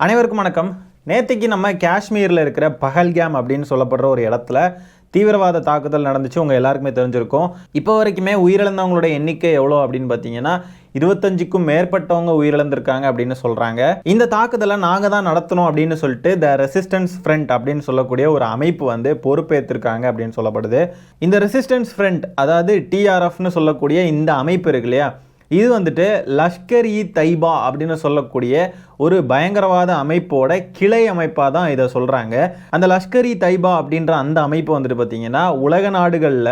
அனைவருக்கும் வணக்கம். நேற்றுக்கு நம்ம காஷ்மீரில் இருக்கிற பஹல்காம் அப்படின்னு சொல்லப்படுற ஒரு இடத்துல தீவிரவாத தாக்குதல் நடந்துச்சு. உங்கள் எல்லாருக்குமே தெரிஞ்சிருக்கும். இப்போ வரைக்குமே உயிரிழந்தவங்களோட எண்ணிக்கை எவ்வளோ அப்படின்னு பார்த்தீங்கன்னா 25க்கும் மேற்பட்டவங்க உயிரிழந்திருக்காங்க அப்படின்னு சொல்கிறாங்க. இந்த தாக்குதலை நாங்கள் தான் நடத்தணும் அப்படின்னு சொல்லிட்டு த ரெசிஸ்டன்ஸ் ஃப்ரண்ட் அப்படின்னு சொல்லக்கூடிய ஒரு அமைப்பு வந்து பொறுப்பேற்றிருக்காங்க அப்படின்னு சொல்லப்படுது. இந்த ரெசிஸ்டன்ஸ் ஃப்ரண்ட், அதாவது டிஆர்எஃப்னு சொல்லக்கூடிய இந்த அமைப்பு இருக்கு இல்லையா, இது வந்துட்டு லஷ்கர் இ தைபா அப்படின்னு சொல்லக்கூடிய ஒரு பயங்கரவாத அமைப்போட கிளை அமைப்பாக தான் இதை சொல்கிறாங்க. அந்த லஷ்கர் இ தைபா அப்படின்ற அந்த அமைப்பு வந்துட்டு பார்த்திங்கன்னா உலக நாடுகளில்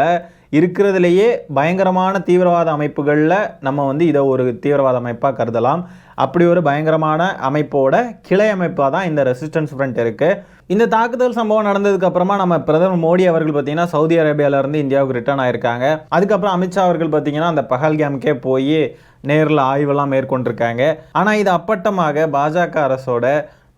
இருக்கிறதுலையே பயங்கரமான தீவிரவாத அமைப்புகளில் நம்ம வந்து இதை ஒரு தீவிரவாத அமைப்பாக கருதலாம். அப்படி ஒரு பயங்கரமான அமைப்போட கிளை அமைப்பாக தான் இந்த ரெசிஸ்டன்ஸ் ஃப்ரண்ட் இருக்குது. இந்த தாக்குதல் சம்பவம் நடந்ததுக்கு அப்புறமா நம்ம பிரதமர் மோடி அவர்கள் பார்த்தீங்கன்னா சவுதி அரேபியாவிலேருந்து இந்தியாவுக்கு ரிட்டர்ன் ஆயிருக்காங்க. அதுக்கப்புறம் அமித்ஷா அவர்கள் பார்த்தீங்கன்னா அந்த பஹல்காம்கே போய் நேரில் ஆய்வெல்லாம் மேற்கொண்டிருக்காங்க. ஆனால் இது அப்பட்டமாக பாஜக அரசோட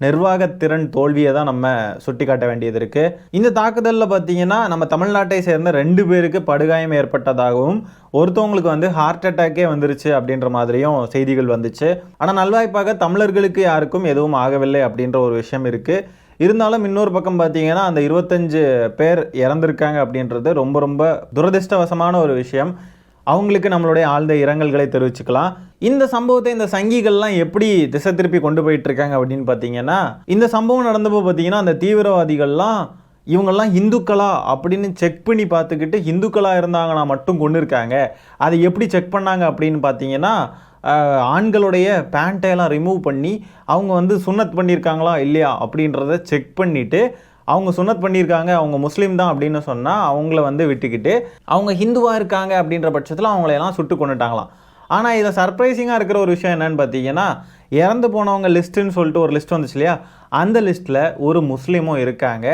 நிர்வாகத்திறன் தோல்வியை தான் நம்ம சுட்டி காட்ட வேண்டியது இருக்குது. இந்த தாக்குதலில் பார்த்தீங்கன்னா நம்ம தமிழ்நாட்டை சேர்ந்த 2 பேருக்கு படுகாயம் ஏற்பட்டதாகவும் ஒருத்தவங்களுக்கு வந்து ஹார்ட் அட்டாக்கே வந்துருச்சு அப்படின்ற மாதிரியும் செய்திகள் வந்துச்சு. ஆனால் நல்வாய்ப்பாக தமிழர்களுக்கு யாருக்கும் எதுவும் ஆகவில்லை அப்படின்ற ஒரு விஷயம் இருக்குது. இருந்தாலும் இன்னொரு பக்கம் பார்த்தீங்கன்னா அந்த 25 பேர் இறந்திருக்காங்க அப்படின்றது ரொம்ப ரொம்ப துரதிர்ஷ்டவசமான ஒரு விஷயம். அவங்களுக்கு நம்மளுடைய ஆழ்ந்த இரங்கல்களை தெரிவிச்சுக்கலாம். இந்த சம்பவத்தை இந்த சங்கிகள்லாம் எப்படி திசை திருப்பி கொண்டு போயிட்டு இருக்காங்க அப்படின்னு பார்த்தீங்கன்னா, இந்த சம்பவம் நடந்தப்போ பார்த்தீங்கன்னா அந்த தீவிரவாதிகள்லாம் இவங்கெல்லாம் இந்துக்களா அப்படின்னு செக் பண்ணி பார்த்துக்கிட்டு இந்துக்களாக இருந்தாங்கன்னா மட்டும் கொண்டு இருக்காங்க. அதை எப்படி செக் பண்ணாங்க அப்படின்னு பார்த்தீங்கன்னா, ஆண்களுடைய பேண்ட்டையெல்லாம் ரிமூவ் பண்ணி அவங்க வந்து சுன்னத் பண்ணியிருக்காங்களா இல்லையா அப்படின்றத செக் பண்ணிவிட்டு அவங்க சுன்னத் பண்ணியிருக்காங்க, அவங்க முஸ்லீம் தான் அப்படின்னு சொன்னால் அவங்கள வந்து விட்டுக்கிட்டு அவங்க ஹிந்துவாக இருக்காங்க அப்படின்ற பட்சத்தில் அவங்களையெல்லாம் சுட்டு கொண்டுட்டாங்களாம். ஆனால் இதில் சர்ப்ரைசிங்காக இருக்கிற ஒரு விஷயம் என்னன்னு பார்த்தீங்கன்னா, இறந்து போனவங்க லிஸ்ட்டுன்னு சொல்லிட்டு ஒரு லிஸ்ட் வந்துச்சு இல்லையா, அந்த லிஸ்ட்டில் ஒரு முஸ்லீமும் இருக்காங்க.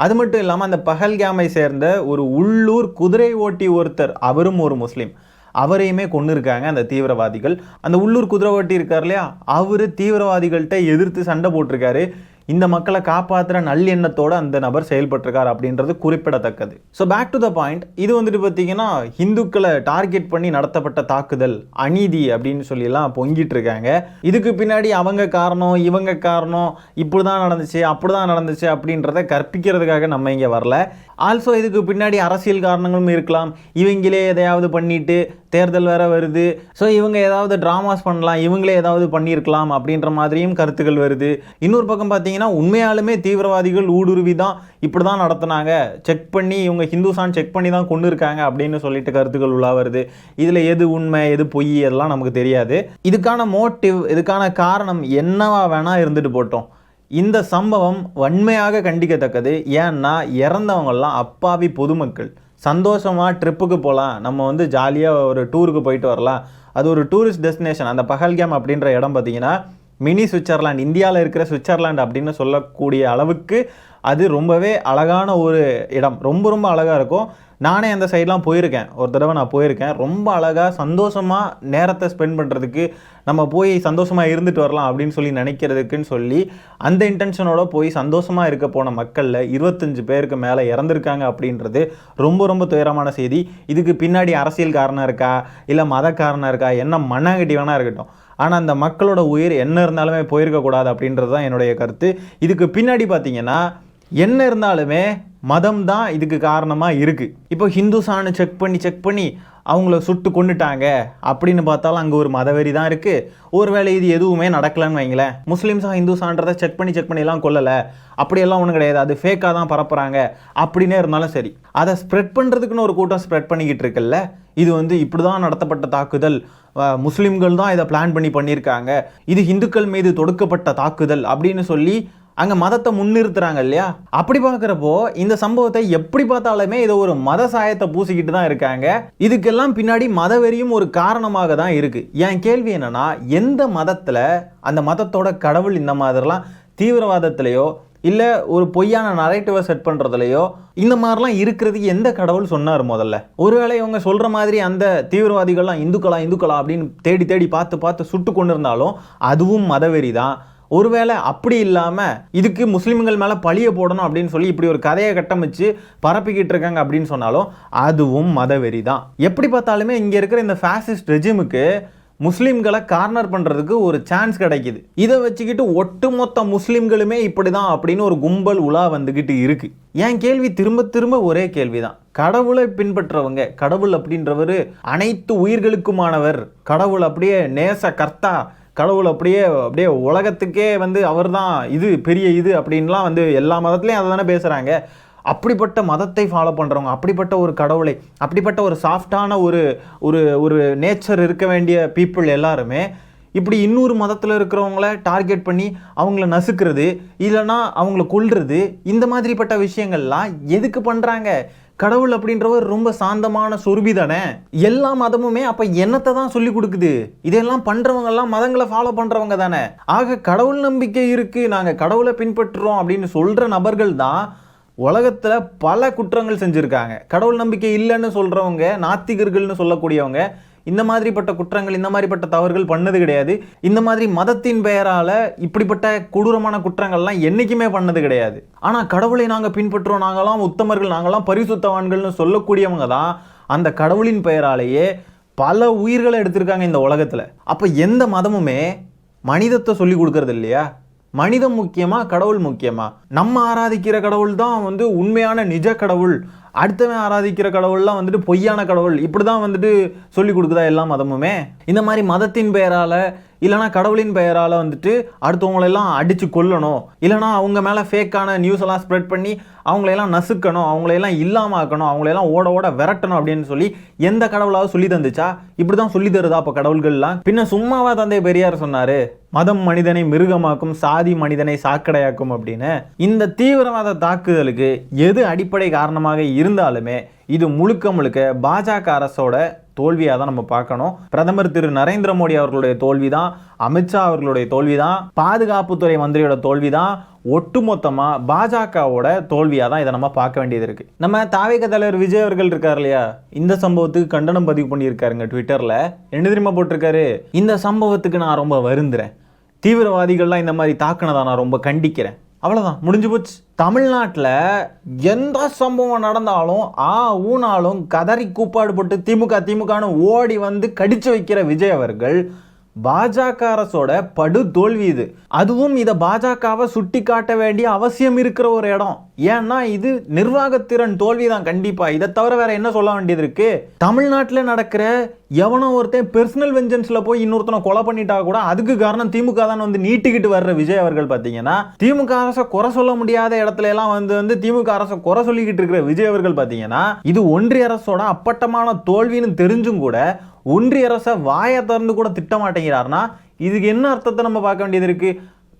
அது மட்டும் இல்லாமல் அந்த பஹல்காமை சேர்ந்த ஒரு உள்ளூர் குதிரை ஓட்டி ஒருத்தர், அவரும் ஒரு முஸ்லீம், அவரையுமே கொண்டு இருக்காங்க அந்த தீவிரவாதிகள். அந்த உள்ளூர் குதிரை ஓட்டி இருக்கார் இல்லையா, அவர் தீவிரவாதிகள்கிட்ட எதிர்த்து சண்டை போட்டிருக்காரு. இந்த மக்களை காப்பாற்றுற நல்லெண்ணத்தோடு அந்த நபர் செயல்பட்டிருக்கார் அப்படின்றது குறிப்பிடத்தக்கது. So back to the point, இது வந்துட்டு பார்த்தீங்கன்னா இந்துக்களை டார்கெட் பண்ணி நடத்தப்பட்ட தாக்குதல், அநீதி அப்படின்னு சொல்லிலாம் பொங்கிட்டு இருக்காங்க. இதுக்கு பின்னாடி அவங்க காரணம், இவங்க காரணம், இப்படி தான் நடந்துச்சு அப்படி தான் நடந்துச்சு அப்படின்றத கற்பிக்கிறதுக்காக நம்ம இங்கே வரல. ஆல்சோ இதுக்கு பின்னாடி அரசியல் காரணங்களும் இருக்கலாம். இவங்களே எதையாவது பண்ணிட்டு தேர்தல் வேற வருது, ஸோ இவங்க ஏதாவது ட்ராமாஸ் பண்ணலாம், இவங்களே ஏதாவது பண்ணியிருக்கலாம் அப்படின்ற மாதிரியும் கருத்துக்கள் வருது. இன்னொரு பக்கம் பார்த்தீங்கன்னா உண்மையாலுமே தீவிரவாதிகள் ஊடுருவி தான் இப்படி தான் நடத்தினாங்க, செக் பண்ணி இவங்க ஹிந்துசான் செக் பண்ணி தான் கொண்டு இருக்காங்க அப்படின்னு சொல்லிட்டு கருத்துக்கள் உலா வருது. இதில் எது உண்மை எது பொய் அதெல்லாம் நமக்கு தெரியாது. இதுக்கான மோட்டிவ், இதுக்கான காரணம் என்னவா வேணால் இருந்துட்டு போட்டோம். இந்த சம்பவம் வன்மையாக கண்டிக்கத்தக்கது. ஏன்னா இறந்தவங்கெல்லாம் அப்பாவி பொதுமக்கள். சந்தோஷமாக ட்ரிப்புக்கு போகலாம், நம்ம வந்து ஜாலியாக ஒரு டூருக்கு போயிட்டு வரலாம். அது ஒரு டூரிஸ்ட் டெஸ்டினேஷன். அந்த பஹல்காம் அப்படின்ற இடம் பார்த்திங்கன்னா மினி சுவிட்சர்லாந்து, இந்தியாவில் இருக்கிற சுவிட்சர்லாந்து அப்படின்னு சொல்லக்கூடிய அளவுக்கு அது ரொம்பவே அழகான ஒரு இடம். ரொம்ப ரொம்ப அழகாக இருக்கும். நானே அந்த சைட்லாம் போயிருக்கேன், ஒரு தடவை நான் போயிருக்கேன். ரொம்ப அழகாக சந்தோஷமாக நேரத்தை ஸ்பெண்ட் பண்ணுறதுக்கு, நம்ம போய் சந்தோஷமாக இருந்துட்டு வரலாம் அப்படின்னு சொல்லி நினைக்கிறதுக்குன்னு சொல்லி அந்த இன்டென்ஷனோட போய் சந்தோஷமாக இருக்க போன மக்களில் 25 பேருக்கு மேலே இறந்துருக்காங்க அப்படின்றது ரொம்ப ரொம்ப துயரமான செய்தி. இதுக்கு பின்னாடி அரசியல் காரணம் இருக்கா, இல்லை மத காரணம் இருக்கா, என்ன மண்ணாங்கட்டி வேணா இருக்கட்டும், ஆனால் அந்த மக்களோட உயிர் என்ன இருந்தாலுமே போயிருக்கக்கூடாது அப்படின்றது தான் என்னுடைய கருத்து. இதுக்கு பின்னாடி பார்த்தீங்கன்னா என்ன இருந்தாலுமே மதம் தான் இதுக்கு காரணமாக இருக்குது. இப்போ ஹிந்துசான்னு செக் பண்ணி அவங்கள சுட்டு கொண்டுட்டாங்க அப்படின்னு பார்த்தாலும் அங்கே ஒரு மதவெறி தான் இருக்குது. ஒருவேளை இது எதுவுமே நடக்கலன்னு வைங்களேன், முஸ்லீம்ஸாக ஹிந்துசான்றதை செக் பண்ணிலாம் கொல்லலை, அப்படியெல்லாம் ஒன்றும் கிடையாது, அது ஃபேக்காக தான் பரப்புகிறாங்க அப்படின்னே இருந்தாலும் சரி, அதை ஸ்ப்ரெட் பண்ணுறதுக்குன்னு ஒரு கூட்டம் ஸ்ப்ரெட் பண்ணிக்கிட்டு இருக்குல்ல, இது வந்து இப்படி தான் நடத்தப்பட்ட தாக்குதல், முஸ்லீம்கள் தான் இதை பிளான் பண்ணியிருக்காங்க, இது இந்துக்கள் மீது தொடுக்கப்பட்ட தாக்குதல் அப்படின்னு சொல்லி அங்கே மதத்தை முன்னிறுத்துறாங்க இல்லையா. அப்படி பார்க்குறப்போ இந்த சம்பவத்தை எப்படி பார்த்தாலுமே இதை ஒரு மத சாயத்தை பூசிக்கிட்டு தான் இருக்காங்க. இதுக்கெல்லாம் பின்னாடி மதவெறியும் ஒரு காரணமாக தான் இருக்குது. என் கேள்வி என்னன்னா, எந்த மதத்தில் அந்த மதத்தோட கடவுள் இந்த மாதிரிலாம் தீவிரவாதத்திலேயோ இல்லை ஒரு பொய்யான நரேட்டிவை செட் பண்ணுறதுலையோ இந்த மாதிரிலாம் இருக்கிறதுக்கு எந்த கடவுள் சொன்னார் முதல்ல? ஒருவேளை இவங்க சொல்கிற மாதிரி அந்த தீவிரவாதிகள்லாம் இந்துக்களா அப்படின்னு தேடி பார்த்து சுட்டு கொண்டு இருந்தாலும் அதுவும் மதவெறி தான். ஒருவேளை அப்படி இல்லாமல் இதுக்கு முஸ்லீம்கள் மேலே பழிய போடணும் அப்படின்னு சொல்லி இப்படி ஒரு கதையை கட்டமைச்சு பரப்பிக்கிட்டு இருக்காங்க அப்படின்னு சொன்னாலும் அதுவும் மதவெறி தான். எப்படி பார்த்தாலுமே இங்கே இருக்கிற இந்த ஃபேசிஸ்ட் ரெஜிமுக்கு முஸ்லீம்களை கார்னர் பண்ணுறதுக்கு ஒரு சான்ஸ் கிடைக்குது. இதை வச்சுக்கிட்டு ஒட்டுமொத்த முஸ்லீம்களுமே இப்படிதான் அப்படின்னு ஒரு கும்பல் உலா வந்துக்கிட்டு இருக்கு. என் கேள்வி திரும்ப திரும்ப ஒரே கேள்விதான். கடவுளை பின்பற்றவங்க, கடவுள் அப்படின்றவர் அனைத்து உயிர்களுக்குமானவர், கடவுள் அப்படியே நேச கர்த்தா, கடவுள் அப்படியே உலகத்துக்கே அவர் தான் இது பெரிய இது அப்படின்லாம் எல்லா மதத்துலையும் அதை தானே பேசுகிறாங்க. அப்படிப்பட்ட மதத்தை ஃபாலோ பண்ணுறவங்க, அப்படிப்பட்ட ஒரு கடவுளை, அப்படிப்பட்ட ஒரு சாஃப்டான ஒரு ஒரு ஒரு நேச்சர் இருக்க வேண்டிய பீப்புள் எல்லாருமே இப்படி இன்னொரு மதத்தில் இருக்கிறவங்கள டார்கெட் பண்ணி அவங்கள நசுக்கிறது, இல்லைன்னா அவங்கள கொல்றது, இந்த மாதிரிப்பட்ட விஷயங்கள்லாம் எதுக்கு பண்ணுறாங்க? கடவுள் அப்படின்றவர் ரொம்ப சாந்தமான சொருபி தானே. எல்லா மதமுமே அப்ப என்னத்தை தான் சொல்லி கொடுக்குது? இதெல்லாம் பண்றவங்க எல்லாம் மதங்களை ஃபாலோ பண்றவங்க தானே. ஆக கடவுள் நம்பிக்கை இருக்கு, நாங்க கடவுளை பின்பற்றுறோம் அப்படின்னு சொல்ற நபர்கள் தான் உலகத்துல பல குற்றங்கள் செஞ்சிருக்காங்க. கடவுள் நம்பிக்கை இல்லைன்னு சொல்றவங்க, நாத்திகர்கள்னு சொல்லக்கூடியவங்க இந்த மாதிரிப்பட்ட குற்றங்கள், இந்த மாதிரிப்பட்ட தவறுகள் பண்ணது கிடையாது. இந்த மாதிரி மதத்தின் பெயரால இப்படிப்பட்ட கொடூரமான குற்றங்கள்லாம் என்னைக்குமே பண்ணது கிடையாது. ஆனா கடவுளை நாங்க பின்பற்றுறோம், நாங்களாம் உத்தமர்கள், நாங்களாம் பரிசுத்தவான்கள்னு சொல்லக்கூடியவங்க தான் அந்த கடவுளின் பெயராலேயே பல உயிர்களை எடுத்திருக்காங்க இந்த உலகத்துல. அப்ப எந்த மதமுமே மனிதத்தை சொல்லி கொடுக்கறது இல்லையா? மனிதம் முக்கியமா, கடவுள் முக்கியமா? நம்ம ஆராதிக்கிற கடவுள் தான் உண்மையான நிஜ கடவுள், அடுத்தவன் ஆராதிக்கிற கடவுள்லாம் பொய்யான கடவுள், இப்படிதான் சொல்லி கொடுக்குதா எல்லா மதமுமே? இந்த மாதிரி மதத்தின் பெயரால இல்லைனா கடவுளின் பெயரால் அடுத்தவங்களெல்லாம் அடித்து கொல்லணும், இல்லைனா அவங்க மேலே ஃபேக்கான நியூஸ் எல்லாம் ஸ்ப்ரெட் பண்ணி அவங்களையெல்லாம் நசுக்கணும், அவங்களையெல்லாம் இல்லாமல் ஆக்கணும், அவங்களையெல்லாம் ஓட ஓட விரட்டணும் அப்படின்னு சொல்லி எந்த கடவுளாவது சொல்லி தந்துச்சா? இப்படி தான் சொல்லி தருதா அப்போ கடவுள்கள்லாம்? பின்ன சும்மாவா தந்தை பெரியார் சொன்னார், மதம் மனிதனை மிருகமாக்கும், சாதி மனிதனை சாக்கடையாக்கும் அப்படின்னு? இந்த தீவிரவாத தாக்குதலுக்கு எது அடிப்படை காரணமாக இருந்தாலுமே இது முழுக்க முழுக்க பாஜக அரசோட தோல்வியாக தான் நம்ம பார்க்கணும். பிரதமர் திரு நரேந்திர மோடி அவர்களுடைய தோல்விதான், அமித்ஷா அவர்களுடைய தோல்விதான், பாதுகாப்புத்துறை மந்திரியோட தோல்விதான், ஒட்டுமொத்தமாக பாஜகவோட தோல்வியாக தான் இதை நம்ம பார்க்க வேண்டியது இருக்கு. நம்ம தாவேக தலைவர் விஜய் அவர்கள் இருக்கார் இல்லையா, இந்த சம்பவத்துக்கு கண்டனம் பதிவு பண்ணியிருக்காருங்க ட்விட்டரில். என்ன தெரியுமா போட்டிருக்காரு? இந்த சம்பவத்துக்கு நான் ரொம்ப வருந்துறேன், தீவிரவாதிகள்லாம் இந்த மாதிரி தாக்குனதை நான் ரொம்ப கண்டிக்கிறேன். அவ்வளோதான், முடிஞ்சு போச்சு. தமிழ்நாட்டில் எந்த சம்பவம் நடந்தாலும் ஊனாலும் கதறி கூப்பாடு போட்டு திமுகன்னு ஓடி கடிச்சு வைக்கிற விஜய் அவர்கள் பாஜக அரசோட படு தோல்வி இது. அதுவும் இதை பாஜகவை சுட்டி காட்ட வேண்டிய அவசியம் இருக்கிற ஒரு இடம். ஏன்னா இது நிர்வாகத்திறன் தோல்விதான் கண்டிப்பா. இதை தவிர வேற என்ன சொல்ல வேண்டியது இருக்கு? தமிழ்நாட்டில் நடக்கிற எவனோ ஒருத்தன் பெர்சனல் வெஞ்சன்ஸ்ல போய் இன்னொருத்தனை கொலை பண்ணிட்டா கூட அதுக்கு காரணம் திமுக தான் நீட்டிக்கிட்டு வர்ற விஜய் அவர்கள் பாத்தீங்கன்னா, திமுக அரசை குறை சொல்ல முடியாத இடத்துல எல்லாம் திமுக அரசை குறை சொல்லிக்கிட்டு இருக்கிற விஜய் அவர்கள் பாத்தீங்கன்னா, இது ஒன்றிய அரசோட அப்பட்டமான தோல்வின்னு தெரிஞ்சும் கூட ஒன்றிய அரசை வாயை திறந்து கூட திட்ட மாட்டேங்கிறார்னா இதுக்கு என்ன அர்த்தத்தை நம்ம பார்க்க வேண்டியது இருக்கு?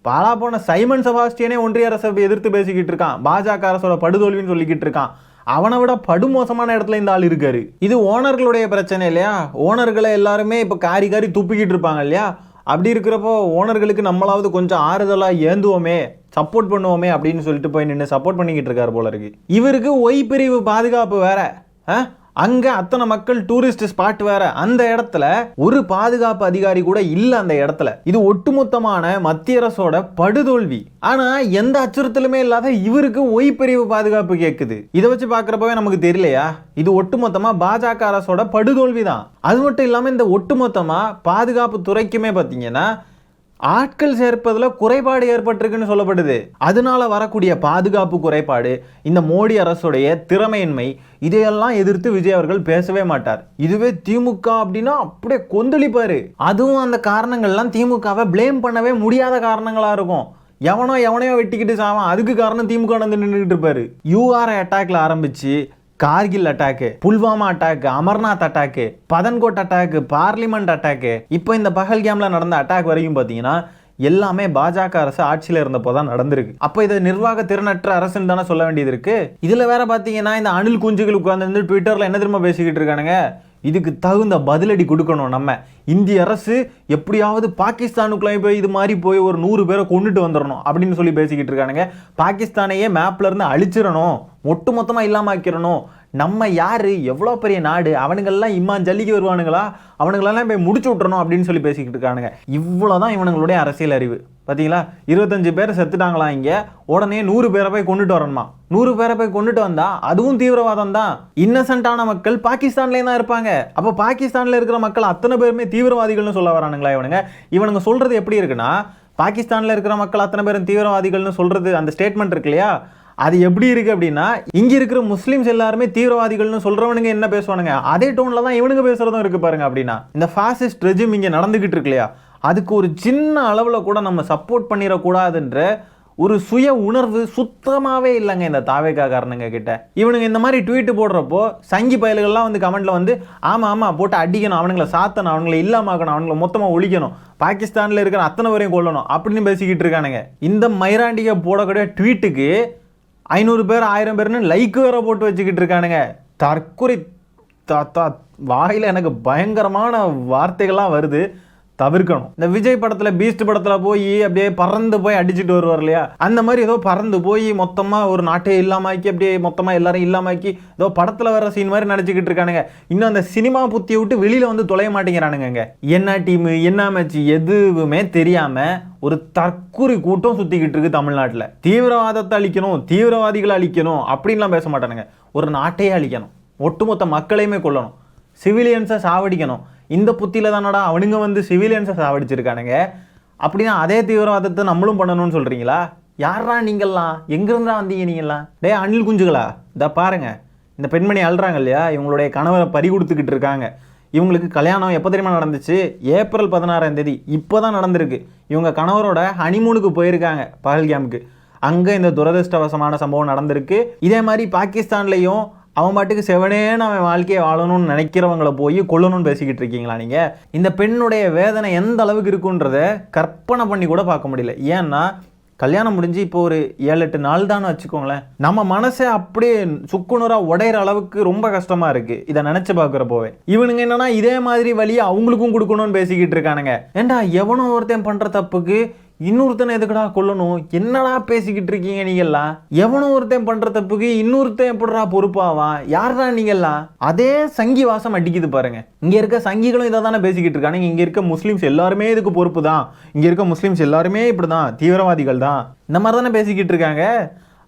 பாலா போன சைமன் செபாஸ்டியனே ஒன்றிய அரசை எதிர்த்து பேசிக்கிட்டு இருக்கான், பாஜக அரசோட படுதோல்வின்னு சொல்லிக்கிட்டு இருக்கான். அவனை விட படுமோசமான இடத்துல இந்த ஆள் இருக்காரு. இது ஓனர்களுடைய பிரச்சனை இல்லையா? ஓனர்களை எல்லாருமே இப்ப காரி காரி துப்பிக்கிட்டு இருப்பாங்க இல்லையா? அப்படி இருக்கிறப்போ ஓனர்களுக்கு நம்மளாவது கொஞ்சம் ஆறுதலா ஏந்துவோமே, சப்போர்ட் பண்ணுவோமே அப்படின்னு சொல்லிட்டு போய் நின்று சப்போர்ட் பண்ணிக்கிட்டு இருக்காரு போல இருக்கு. இவருக்கு ஒய் பிரிவு பாதுகாப்பு வேற, அங்க அத்தனை மக்கள் டூரிஸ்ட் ஸ்பாட் வேற, அந்த இடத்துல ஒரு பாதுகாப்பு அதிகாரி கூட இல்ல அந்த இடத்துல. இது ஒட்டுமொத்தமான மத்திய அரசோட படுதோல்வி. ஆனா எந்த அச்சுறுத்தலுமே இல்லாத இவருக்கு ஒய் பிரிவு பாதுகாப்பு கேக்குது. இதை வச்சு பாக்குறப்பவே நமக்கு தெரியலையா இது ஒட்டுமொத்தமா பாஜக அரசோட படுதோல்வி தான். அது மட்டும் இல்லாம இந்த ஒட்டுமொத்தமா பாதுகாப்பு துறைக்குமே பாத்தீங்கன்னா ஆட்கள் சேர்ப்பதில் குறைபாடு ஏற்பட்டிருக்குன்னு சொல்லப்படுது. அதனால வரக்கூடிய பாதுகாப்பு குறைபாடு, இந்த மோடி அரசுடைய திறமையின்மை, இதையெல்லாம் எதிர்த்து விஜய் அவர்கள் பேசவே மாட்டார். இதுவே திமுக அப்படின்னா அப்படியே கொந்தளிப்பாரு. அதுவும் அந்த காரணங்கள்லாம் திமுகவை பிளேம் பண்ணவே முடியாத காரணங்களா இருக்கும். எவனையோ வெட்டிக்கிட்டு சாவான், அதுக்கு காரணம் திமுக நின்றுட்டு இருப்பாரு. யூஆர்ஐ அட்டாக்ல ஆரம்பிச்சு Kargil attack, Pulwama attack, Amarnath attack, Pathankot attack, parliament attack, இப்போ இந்த பஹல்காம்ல நடந்த அட்டாக் வரைக்கும் பார்த்தீங்கன்னா எல்லாமே பாஜக அரசு ஆட்சியில் இருந்தப்போ தான் நடந்திருக்கு. அப்போ இதை நிர்வாக திறனற்ற அரசுன்னு தானே சொல்ல வேண்டியது இருக்கு. இதுல வேற பார்த்தீங்கன்னா இந்த அணில் குஞ்சுகள் உட்கார்ந்து ட்விட்டர்ல என்ன திரும்ப பேசிக்கிட்டு இருக்கானுங்க, இதுக்கு தகுந்த பதிலடி கொடுக்கணும். நம்ம இந்திய அரசு எப்படியாவது பாகிஸ்தானுக்குள்ளே போய் இது மாதிரி போய் ஒரு 100 பேரை கொண்டுட்டு வந்துடணும் அப்படின்னு சொல்லி பேசிக்கிட்டு இருக்கானுங்க. பாகிஸ்தானையே மேப்ல இருந்து அழிச்சிடணும், ஒட்டுமொத்தமாக இல்லாம ஆக்கிடணும், நம்ம யாரு, எவ்வளோ பெரிய நாடு, அவனுங்கெல்லாம் ஜல்லிக்கு வருவானுங்களா, அவனுங்களெல்லாம் போய் முடிச்சு விட்டுறணும் அப்படின்னு சொல்லி பேசிக்கிட்டு இருக்கானுங்க. இவ்வளோதான் இவனுங்களுடைய அரசியல் அறிவு. பார்த்தீங்களா, 25 பேர் செத்துட்டாங்களா இங்கே, உடனே 100 பேரை போய் கொண்டுட்டு வரணுமா. 100 பேரை போய் கொண்டுட்டு வந்தா அதுவும் தீவிரவாதம் தான். இன்னசென்ட்டான மக்கள் பாகிஸ்தான்லேயே தான் இருப்பாங்க. அப்போ பாகிஸ்தானில் இருக்கிற மக்கள் அத்தனை பேருமே தீவிரவாதிகள்னு சொல்ல வரானுங்களா இவனுங்க சொல்றது எப்படி இருக்குன்னா, பாகிஸ்தானில் இருக்கிற மக்கள் அத்தனை பேரும் தீவிரவாதிகள்னு சொல்றது, அந்த ஸ்டேட்மெண்ட் இருக்கு இல்லையா, அது எப்படி இருக்கு அப்படின்னா, இங்க இருக்கிற முஸ்லிம்ஸ் எல்லாருமே தீவிரவாதிகள்னு சொல்றவனுங்க என்ன பேசுவானுங்க, அதே டோன்ல தான் இவனுங்க பேசுறதும் இருக்கு பாருங்க. அப்படின்னா இந்த ஃபாசிஸ்ட் ரெஜிம் இங்க நடந்துகிட்டு இருக்கு இல்லையா, அதுக்கு ஒரு சின்ன அளவுல கூட நம்ம சப்போர்ட் பண்ணிடக்கூடாதுன்ற ஒரு சுய உணர்வு சுத்தமாவே இல்லைங்க இந்த தாவேகா காரணங்க கிட்ட. இவனுங்க இந்த மாதிரி ட்வீட் போடுறப்போ சங்கி பயல்கள்லாம் வந்து கமெண்ட்ல வந்து ஆமா ஆமா போட்டு அடிக்கணும், அவனுங்களை சாத்தணும், அவனுங்களை இல்லாமக்கணும், அவனுங்களை மொத்தமா ஒழிக்கணும், பாகிஸ்தான்ல இருக்கிற அத்தனை பேரையும் கொல்லணும் அப்படின்னு பேசிக்கிட்டு இருக்கானுங்க. இந்த மைராண்டிகை போடக்கூடிய ட்வீட்டுக்கு 500 பேர் 1000 பேர்னு லைக் வேற போட்டு வச்சுக்கிட்டு இருக்கானுங்க. தற்கொலை வாயில எனக்கு பயங்கரமான வார்த்தைகள்லாம் வருது, தவிர்க்கணும். இந்த விஜய் படத்துல பீஸ்ட் படத்துல போய் அப்படியே பறந்து போய் அடிச்சுட்டு வருவார் இல்லையா, அந்த மாதிரி ஏதோ பறந்து போய் மொத்தமா ஒரு நாட்டை இல்லாமக்கி அப்படியே மொத்தமா எல்லாரும் இல்லாமக்கி ஏதோ படத்துல வர சீன் மாதிரி நடிச்சுக்கிட்டு இருக்கானுங்க. இன்னும் அந்த சினிமா புத்தியை விட்டு வெளியில வந்து தொலைய மாட்டேங்கிறானுங்க. என்ன டீம் என்ன மேட்ச் எதுவுமே தெரியாம ஒரு தற்கொலை கூட்டம் சுத்திக்கிட்டு இருக்கு தமிழ்நாட்டில். தீவிரவாதத்தை அழிக்கணும், தீவிரவாதிகளை அழிக்கணும் அப்படின்லாம் பேச மாட்டானுங்க. ஒரு நாட்டையே அழிக்கணும், ஒட்டுமொத்த மக்களையுமே கொல்லணும், சிவிலியன்ஸை சாவடிக்கணும். இந்த புத்தியில தானடா அவனுங்க வந்து சிவிலியன்ஸை சாவடிச்சிருக்கானுங்க. அப்படின்னா அதே தீவிரவாதத்தை நம்மளும் பண்ணணும்னு சொல்றீங்களா? யாரா நீங்கள்லாம், எங்கிருந்தா வந்தீங்க நீங்கள்லாம்? டே அணில் குஞ்சுகளா, இதை பாருங்க, இந்த பெண்மணி அழுறாங்க இல்லையா, இவங்களுடைய கணவரை பறி கொடுத்துக்கிட்டு இருக்காங்க. இவங்களுக்கு கல்யாணம் எப்போ தெரியுமா நடந்துச்சு? ஏப்ரல் 16ஆம் தேதி இப்போ தான் நடந்திருக்கு. இவங்க கணவரோட ஹனிமூனுக்கு போயிருக்காங்க பஹல்காமுக்கு. அங்கே இந்த துரதிருஷ்டவசமான சம்பவம் நடந்திருக்கு. இதே மாதிரி பாகிஸ்தான்லையும் அவன் பாட்டுக்கு செவனேன்னு அவன் வாழ்க்கையை வாழணும்னு நினைக்கிறவங்களை போய் கொல்லணும்னு பேசிக்கிட்டு இருக்கீங்களா நீங்கள்? இந்த பெண்ணுடைய வேதனை எந்த அளவுக்கு இருக்குன்றத கற்பனை பண்ணி கூட பார்க்க முடியல. ஏன்னா கல்யாணம் முடிஞ்சு இப்போ ஒரு 7-8 நாள் தான் வச்சுக்கோங்களேன், நம்ம மனசை அப்படியே சுக்குநூறா உடையிற அளவுக்கு ரொம்ப கஷ்டமா இருக்கு இதை நினைச்சு பார்க்குறப்போவே. இவனுங்க என்னன்னா இதே மாதிரி வழியை அவங்களுக்கும் கொடுக்கணும்னு பேசிக்கிட்டு இருக்கானுங்க. ஏண்டா எவனோ ஒருத்தன் பண்ற தப்புக்கு இன்னொருத்தனை எதுக்குடா கொல்லணும்? என்னடா பேசிக்கிட்டு இருக்கீங்க நீங்கெல்லாம்? எவனோ ஒருத்தன் பண்ற தப்புக்கு இன்னொருத்தன் எப்படிடா பொறுப்பாவான்? யாரா நீங்கெல்லாம்? அதே சங்கி வாசம் அடிக்குது பாருங்க. இங்க இருக்க சங்கிகளும் இதை தானே பேசிக்கிட்டு இருக்கானுங்க. இங்க இருக்க முஸ்லிம்ஸ் எல்லாருமே இதுக்கு பொறுப்பு தான், இங்க இருக்க முஸ்லிம்ஸ் எல்லாருமே இப்படிதான் தீவிரவாதிகள் தான், இந்த மாதிரி தானே பேசிக்கிட்டு இருக்காங்க.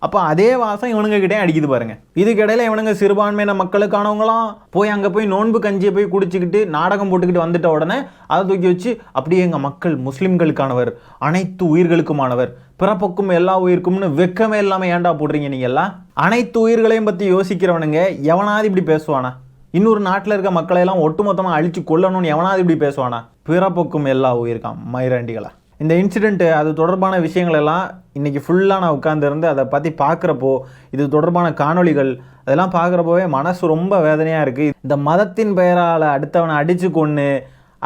அப்போ அதே வாசம் இவனுங்க கிட்டே அடிக்குது பாருங்க. இதுக்கிடையில இவனுங்க சிறுபான்மையின மக்களுக்கானவங்களாம் போய் அங்கே போய் நோன்பு கஞ்சியை போய் குடிச்சிக்கிட்டு நாடகம் போட்டுக்கிட்டு வந்துட்ட உடனே அதை தூக்கி வச்சு அப்படியே எங்கள் மக்கள் முஸ்லிம்களுக்கானவர், அனைத்து உயிர்களுக்குமானவர், பிறப்புக்கும் எல்லா உயிருக்கும்னு வெக்கமே இல்லாமல் ஏன்டா போடுறீங்க நீங்கள் எல்லாம்? அனைத்து உயிர்களையும் பற்றி யோசிக்கிறவனுங்க எவனாவது இப்படி பேசுவானா? இன்னொரு நாட்டில் இருக்க மக்களையெல்லாம் ஒட்டுமொத்தமாக அழிச்சு கொல்லணும்னு எவனாவது இப்படி பேசுவானா? பிறப்புக்கும் எல்லா உயிருக்கான் மைராண்டிகளா. இந்த இன்சிடெண்ட்டு அது தொடர்பான விஷயங்கள் எல்லாம் இன்றைக்கி ஃபுல்லாக நான் உட்காந்துருந்து அதை பற்றி பார்க்குறப்போ, இது தொடர்பான காணொளிகள் அதெல்லாம் பார்க்குறப்போவே மனசு ரொம்ப வேதனையாக இருக்குது. இந்த மதத்தின் பெயரால் அடுத்தவனை அடித்து கொன்று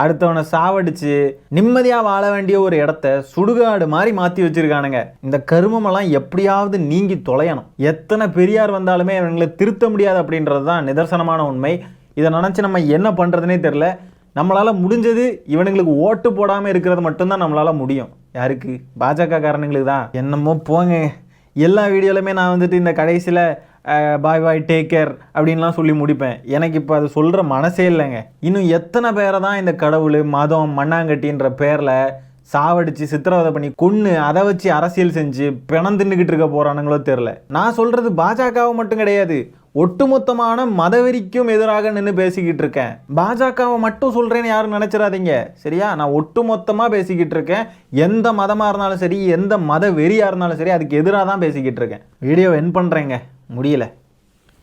அடுத்தவனை சாவடிச்சு நிம்மதியாக வாழ வேண்டிய ஒரு இடத்த சுடுகாடு மாதிரி மாற்றி வச்சுருக்கானுங்க. இந்த கருமமெல்லாம் எப்படியாவது நீங்கி தொலையணும். எத்தனை பெரியார் வந்தாலுமே இவங்களை திருத்த முடியாது அப்படின்றது தான் நிதர்சனமான உண்மை. இதை நினச்சி நம்ம என்ன பண்ணுறதுனே தெரில. நம்மளால் முடிஞ்சது இவனுங்களுக்கு ஓட்டு போடாமல் இருக்கிறது மட்டும்தான் நம்மளால் முடியும். யாருக்கு? பாஜக காரணங்களுக்கு தான். என்னமோ போங்க. எல்லா வீடியோலையுமே நான் வந்துட்டு இந்த கடைசியில் பாய் பாய் டேக் கேர் அப்படின்லாம் சொல்லி முடிப்பேன். எனக்கு இப்போ அது சொல்கிற மனசே இல்லைங்க. இன்னும் எத்தனை பேரை தான் இந்த கடவுள் மதம் மண்ணாங்கட்டின்ற பேரில் சாவடிச்சு சித்திரவதை பண்ணி கொன்று அதை வச்சு அரசியல் செஞ்சு பிணம் தின்னுக்கிட்டு இருக்க போகிறானுங்களோ தெரில. நான் சொல்கிறது பாஜகவை மட்டும் கிடையாது, ஒட்டுமொத்தமான மதவெறிக்கும் எதிராக நின்று பேசிக்கிட்டு இருக்கேன். பாஜகவை மட்டும் சொல்கிறேன்னு யாரும் நினச்சிடாதீங்க சரியா? நான் ஒட்டுமொத்தமாக பேசிக்கிட்டு இருக்கேன். எந்த மதமாக இருந்தாலும் சரி, எந்த மத வெறியாக இருந்தாலும் சரி, அதுக்கு எதிராக தான் பேசிக்கிட்டு இருக்கேன். வீடியோ என் பண்ணுறேங்க, முடியல.